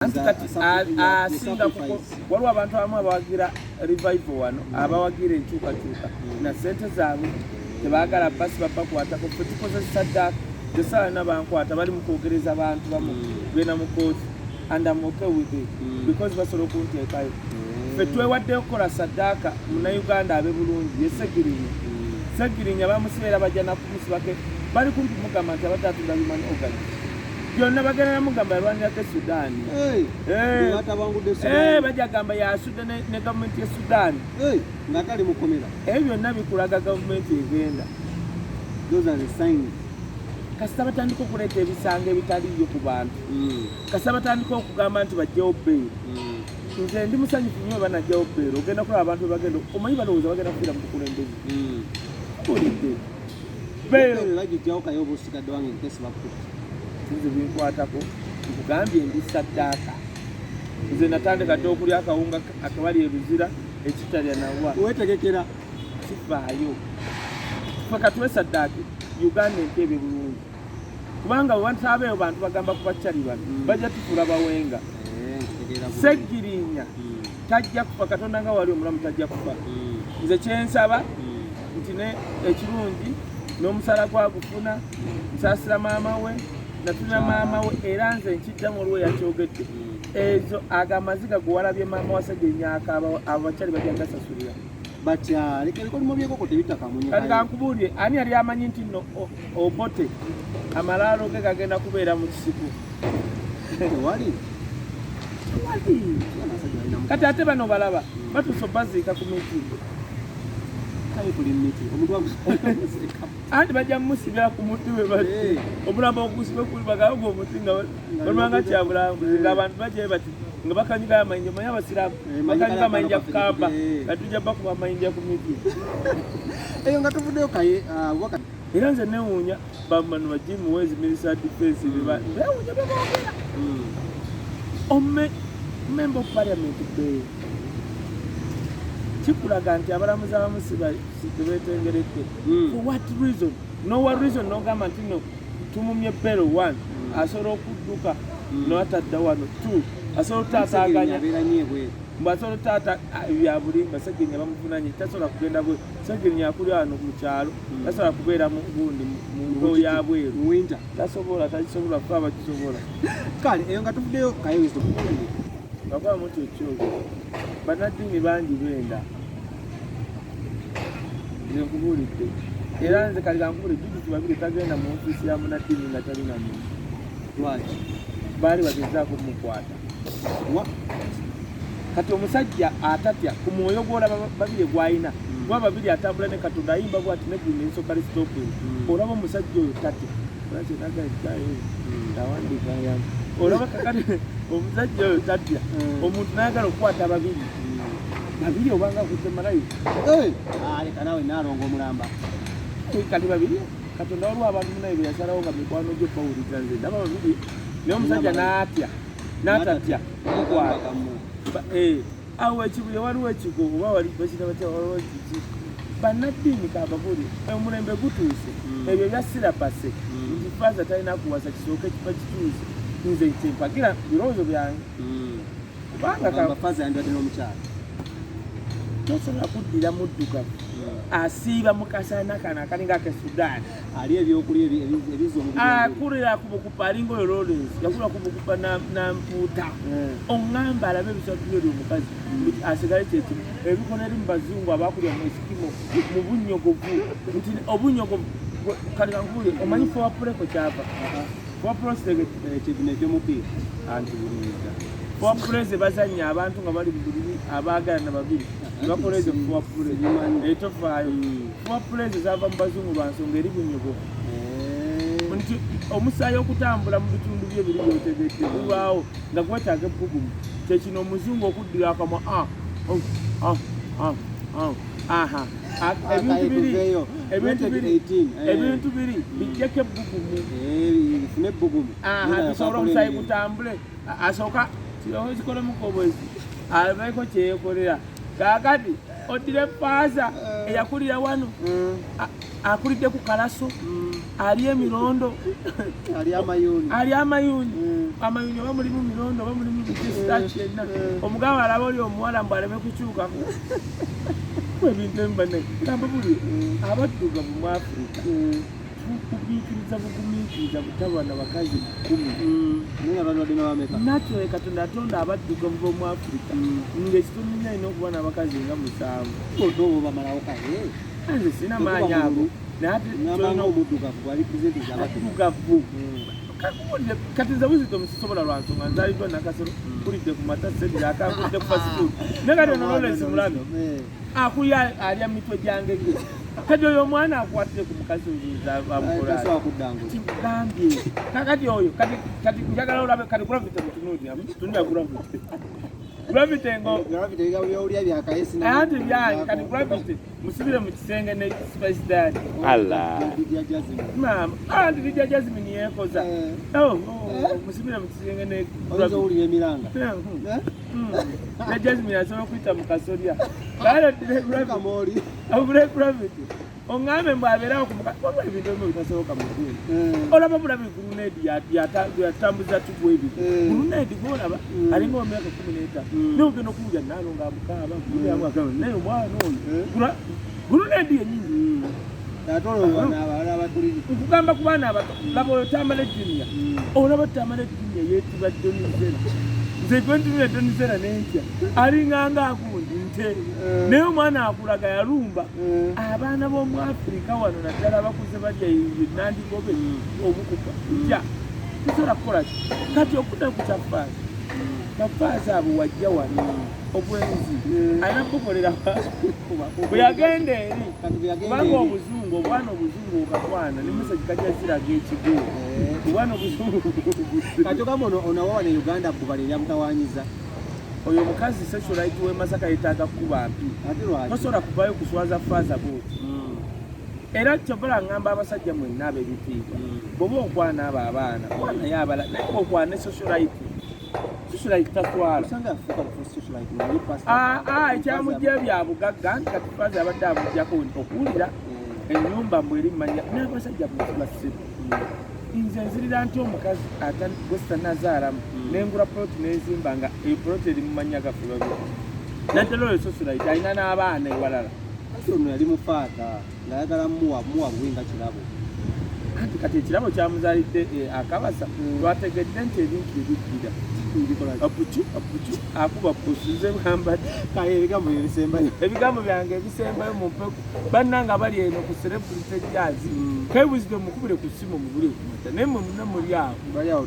Anti kati asinga kuko waliwo abantu abamu abawagira revival wano abawagira enkyukakyuka na sente zaabwe tebaagala basi babakwatako ffe tukozesa saddaaka tesaala nabankwata bali mu kwogereza abantu bamu genda mu kooti and I'm okay with it because basobola okunteekayo ffe twewaddeyo kukola saddaaka munnayuganda abe bulungi ye Segirinya bamusibeera bajja nakumusibake bali kumpi mugamba nti abadde atunda human organs byonna bagenda namugamba yalwanirako Sudaani bajja gamba yasudde ne gavumenti ya Sudaani ng'atali mukomera ebyo byonna bikulaga gavumenti egenda kasita batandika okuleeta ebisanga ebitaliyo ku bantu kasita batandika okugamba nti bajjawo bbeeyi nze ndi musanyufu nnyo banajjawo bbeeyi ogenda kulaba abantu bebagenda omanyi balowooza bagenda kufiira mu bukulembeze olidde bagijjawo kayo oba osigadde wange nkesi bakutte nze binkwatako nkugambye ndi saddaaka nze natandika dde okulya akawunga akabali ebizira ekitalya nawa wetegekera kifaayo ffe katuwe saddaaki Uganda entebe bulungi kubanga bwebantaabeeyo bantu bagamba ku bakyali bano bajja tufuula bawenga Segirinya tajja kufa Katonda nga wali omulamu tajja kufa nze kyensaba nti ekirungi n'omusala gwagufuna nsaasira maama we natuna maama we era nze nkiddamu olwo yakyogedde ezo agamaziga gwewalabye maama wa Segirinya akaaba abakyali bajja gasasulira batya lekereko limo byekoko tebitakamunye kati kankubuulire ani yali amanyi nti nno Obote amalaalo ge gagenda kubeera mu kisiku wali kati ate bano balaba batuuse baziika ku miti anti bajja mumusibira ku muti we bati omulamba ogusibe kuli bagamba omuti nga balwanga kyabulambuzi ng'abantu bajjayo bati nga bakanyiga amayinja manyi abasiraamu bakanyiga amayinja ku kamba nga tujja bakuba amayinja ku miti eyo nga tuvuddeyo kaye era nze newuunya bamano bajimu wezi milisa defense bewuunya beboogera member of parliament be kikulaga nti abalamuzi abamu sibetengeredde for what reason no reason nogamba nti no tumumye bero 1 asobola okudduka noatadda wano 2 asobola otaataaganya mbasobola otaata byabulimba Segirinya bamuvunanye tasobola kugenda bwe Segirinya akuli wano mu kyalo tasobola kubeera gundi mu mbewo ya bweru tasobola takisobola kuba bakisobola kale eyo nga tuvuddeyo kayoizo bakuba muti ekyogo bannaddiini bangi benda nze nkubuulidde era nze kali kankubuulire Judith babiri tagenda mu ofiisi ya munnaddiini nga talina muntu lwaki baali bagezaako kumukwata kati omusajja atatya ku mwoyo gwolaba babiri gwalina kuba babiri atambula ne Katonda ayimba bwati negulina kali stopping olaba omusajja oyo tatya awandika yamu olaba kakati omusajja oyo tatya omuntu nayagala okukwata babiri obanga kutte malayo leka nawe naalonga omulamba kati babiri Katonda waliwo abantu munaye be yasalawo nga mikwano gye bawuliza nze ndaba babiri naye omusajja n'atatya okukwata awo ekibuye waliwo ekigo oba wali bakita batya waliwo kiki bannaddiini kababuli omulembe gutuuse ebyo bya sirapase nti faaza talina kuwasa kisooka ekifa kituuse nze ntimpagira birowoozo byange kubanga faaza yandwadde n'omukyala tosobola kuddira muddugavu asiiba mu kasaana kano akalinga ake Sudaani ali ebyokulya ebizo akulira ku bukupa alinga oyo Lawrence yakulira ku bukupa nampuuta oŋŋamba alabe ebisatu byeri omukazi asigale kyekimu ebikono eri mu bazungu abakulya mu Eskimo mu bunnyogovu nti obunnyogovu kale kankubuulire omanyi fowapuleko kyava fowapulekibino ekyomupiira anti buliiza fowapuleze bazannya abantu nga bali buliri abaagalana babiri bakoleze fowapule etofaayo fowapuleze zava mu bazungu lwansonga eri bunnyogovu nti omusaayi okutambula mu bitundu bye biri byotegedde bulwawo nga gwetaaga ebbugumu kyekino omuzungu okuddira akamwa ebintu biri bijjeko ebbugumu bisobole omusaayi gutambule asooka kiroho zikolemu kobwezi abaiko kyeyekolera kakati odire faaza eyakulira wano akulidde ku kalaso ali emirondo ali amayuni amayunyo bamulimu mirondo bamulimu bikisitachi yenna omugabo alaba oli omuwala mbu aleme kukyukako ebintu embane gamba buli abaddugavu mu Afrika bugumiikiriza butabana bakazi 10 natwe Katonda atonda abaddugavu b'omu Afrika ng'ekitundu nnyo alina okuba n'abakazi nga 7 nze sina maanyi ago kati nze Buzito musisobola lwa nsonga nzaliddwa Nakasero mpulidde ku mata sediri akangudde ku fasitulu ne kati ono Lawrence Mulabe akuya alya mitwe gyange ge kati oyo omwana akwatire ku mukazi oyinza amukolaagambye kakati oyo kati njagala olabe kati Gravity mutunuulira tunula Gravity ngo anti byange kati Gravity musibire mu kisenge ne Spice Dad mama anti Lydia Jasmine yekoza musibire mu kisenge ne Gravity emiranga ne Jasmine asobola okuyita mu kasolya kale Gravity ongambe mbu abeerawo kumuka ebintu ebimu bitasoboka mu ggulu olaba mulabi gurunedi yatambuza tugwa ebintu gurunedi gwolaba alinga omyaka 15 naye ogenda okuwulya nalo ngaamukaaba naye omwana oyo gurunedi yennyini okugamba ku baana abato laba oyo Tamale Junior olaba Tamale Junior yeetibwa Donizera nze gwentumira Donizera n'entya alinganga akundi nte naye omwana akulaga yalumba abaana b'omu Afrika wano naddala abakuze balya nandigobe obukupa tya tusobola kukola ki kati okudda ku kyafaaza bafaaza abo wajja wano obwenzi alina kukolera bwe yagenda eri kubanga obuzungu obwana obuzungu okakwana ne mesagi kajja ziraga ekigo obwana obuzungu kati ogamba onawawa ne Uganda bbali eryamutawanyiza oyo omukazi socialite w'e Masaka yeetaaga kuba mpi tosobola kuvayo kuswaza faaza booti era kyobola ngamba abasajja mwenna ab'ebitiibwa bw'oba okwana abo abaana kwanayo abala naye okwana socialite tatwala ekyamujja bya bugagga nti kati faaza abadde amujjako okuwulira ennyumba mbweri mmanya n'abasajja basiba nze nzirira nti omukazi gwesitanazaalamu nengula poloti nezimba nga epoloti eri mumanya gaffe babiri naddala oyo socialite alina n'abaana ewalala ati ono yali mufaaza ng'ayagala muwa bwenga kirabo anti kati ekirabo kyamuzaalidde akabasa lwategedde nti ebintu ebiddira apucu akuba pusuze bwambadde kaye ebigambo byange ebisembayo mu mpeko bannanga bali eno ku celebrity jazz kebuzidde mukubire ku simu mubuli okumata naye mwe muna muli awo